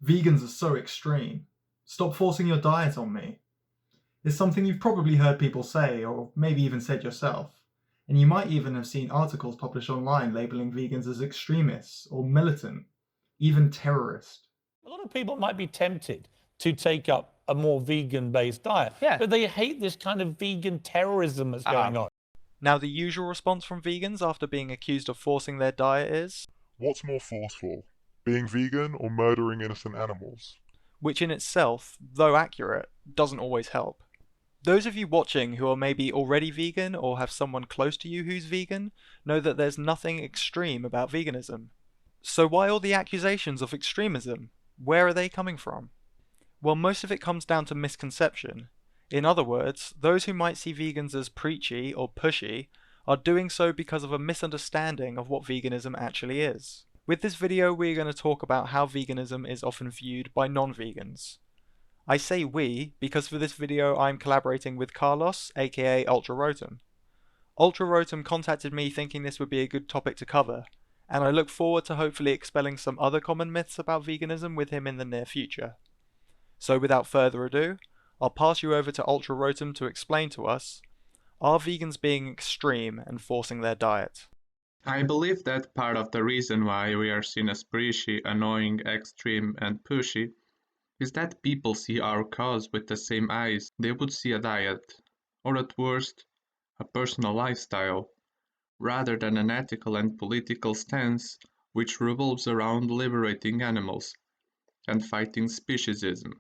Vegans are so extreme. Stop forcing your diet on me. Is something you've probably heard people say, or maybe even said yourself. And you might even have seen articles published online labeling vegans as extremists or militant, even terrorist. A lot of people might be tempted to take up a more vegan based diet, Yeah. but they hate this kind of vegan terrorism that's going on. Now, the usual response from vegans after being accused of forcing their diet is, What's more forceful, being vegan or murdering innocent animals? which in itself, though accurate, doesn't always help. Those of you watching who are maybe already vegan or have someone close to you who's vegan know that there's nothing extreme about veganism. So why all the accusations of extremism? Where are they coming from? Well, most of it comes down to misconception. In other words, those who might see vegans as preachy or pushy are doing so because of a misunderstanding of what veganism actually is. With this video, we're going to talk about how veganism is often viewed by non-vegans. I say we because for this video I'm collaborating with Carlos, aka Ultrarotom. Ultrarotom contacted me thinking this would be a good topic to cover, and I look forward to hopefully expelling some other common myths about veganism with him in the near future. So without further ado, I'll pass you over to Ultrarotom to explain to us, are vegans being extreme and forcing their diet? I believe that part of the reason why we are seen as preachy, annoying, extreme, and pushy is that people see our cause with the same eyes they would see a diet, or at worst, a personal lifestyle, rather than an ethical and political stance which revolves around liberating animals and fighting speciesism,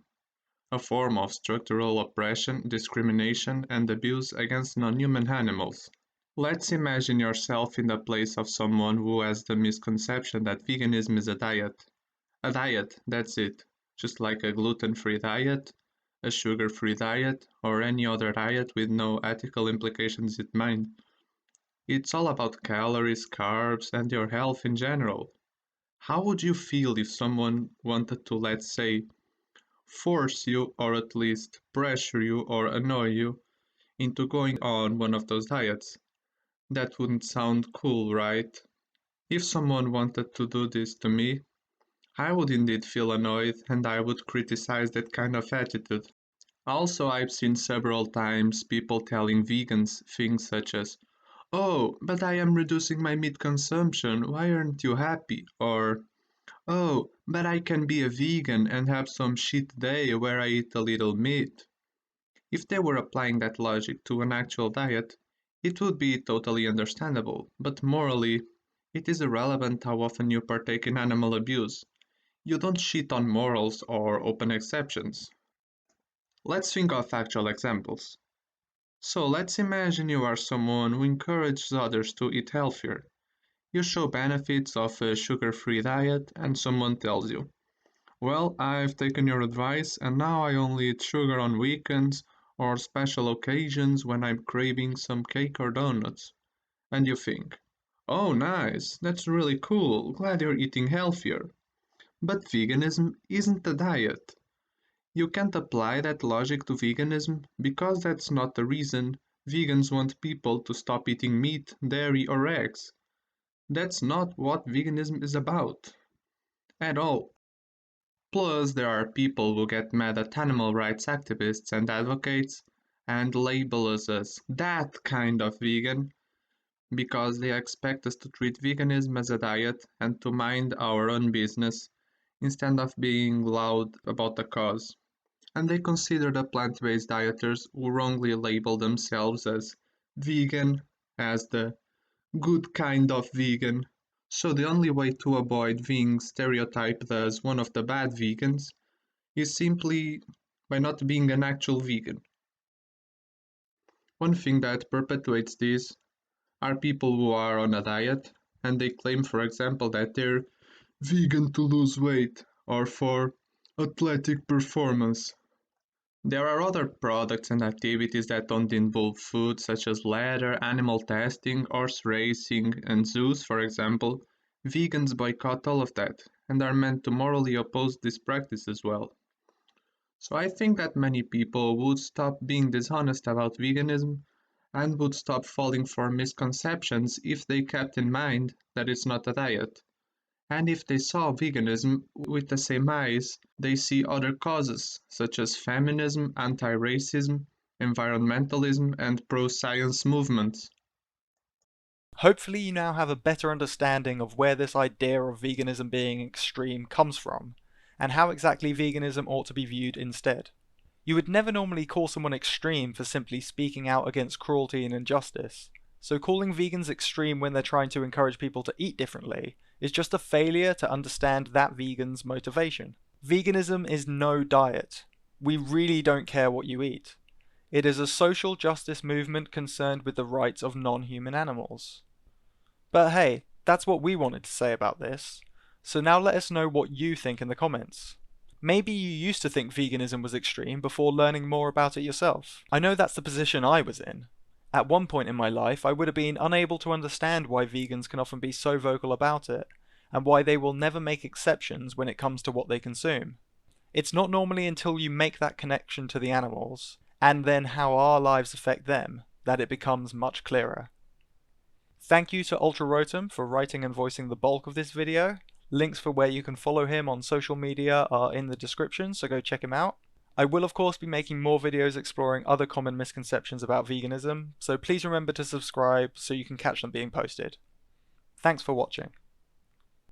a form of structural oppression, discrimination, and abuse against non-human animals. Let's imagine yourself in the place of someone who has the misconception that veganism is a diet. A diet, that's it, just like a gluten-free diet, a sugar-free diet, or any other diet with no ethical implications in mind. It's all about calories, carbs, and your health in general. How would you feel if someone wanted to, let's say, force you or at least pressure you or annoy you into going on one of those diets? That wouldn't sound cool, right? If someone wanted to do this to me, I would indeed feel annoyed and I would criticize that kind of attitude. Also, I've seen several times people telling vegans things such as, "Oh, but I am reducing my meat consumption, why aren't you happy?" Or, "Oh, but I can be a vegan and have some shit day where I eat a little meat." If they were applying that logic to an actual diet, it would be totally understandable, but morally, it is irrelevant how often you partake in animal abuse. You don't shit on morals or open exceptions. Let's think of actual examples. So let's imagine you are someone who encourages others to eat healthier. You show benefits of a sugar-free diet and someone tells you, "Well, I've taken your advice and now I only eat sugar on weekends or special occasions when I'm craving some cake or donuts." And you think, "Oh, nice, that's really cool, glad you're eating healthier." But veganism isn't a diet. You can't apply that logic to veganism because that's not the reason vegans want people to stop eating meat, dairy, or eggs. That's not what veganism is about at all. Plus, there are people who get mad at animal rights activists and advocates and label us as that kind of vegan because they expect us to treat veganism as a diet and to mind our own business instead of being loud about the cause. And they consider the plant-based dieters who wrongly label themselves as vegan as the good kind of vegan. So the only way to avoid being stereotyped as one of the bad vegans is simply by not being an actual vegan. One thing that perpetuates this are people who are on a diet and they claim, for example, that they're vegan to lose weight or for athletic performance. There are other products and activities that don't involve food, such as leather, animal testing, horse racing, and zoos, for example. Vegans boycott all of that and are meant to morally oppose this practice as well. So I think that many people would stop being dishonest about veganism and would stop falling for misconceptions if they kept in mind that it's not a diet. And if they saw veganism with the same eyes, they see other causes, such as feminism, anti-racism, environmentalism, and pro-science movements. Hopefully you now have a better understanding of where this idea of veganism being extreme comes from, and how exactly veganism ought to be viewed instead. You would never normally call someone extreme for simply speaking out against cruelty and injustice, so calling vegans extreme when they're trying to encourage people to eat differently is just a failure to understand that vegan's motivation. Veganism is no diet. We really don't care what you eat. It is a social justice movement concerned with the rights of non-human animals. But hey, that's what we wanted to say about this, so now let us know what you think in the comments. Maybe you used to think veganism was extreme before learning more about it yourself. I know that's the position I was in. At one point in my life, I would have been unable to understand why vegans can often be so vocal about it, and why they will never make exceptions when it comes to what they consume. It's not normally until you make that connection to the animals, and then how our lives affect them, that it becomes much clearer. Thank you to Ultrarotom for writing and voicing the bulk of this video. Links for where you can follow him on social media are in the description, so go check him out. I will of course be making more videos exploring other common misconceptions about veganism, so please remember to subscribe so you can catch them being posted. Thanks for watching.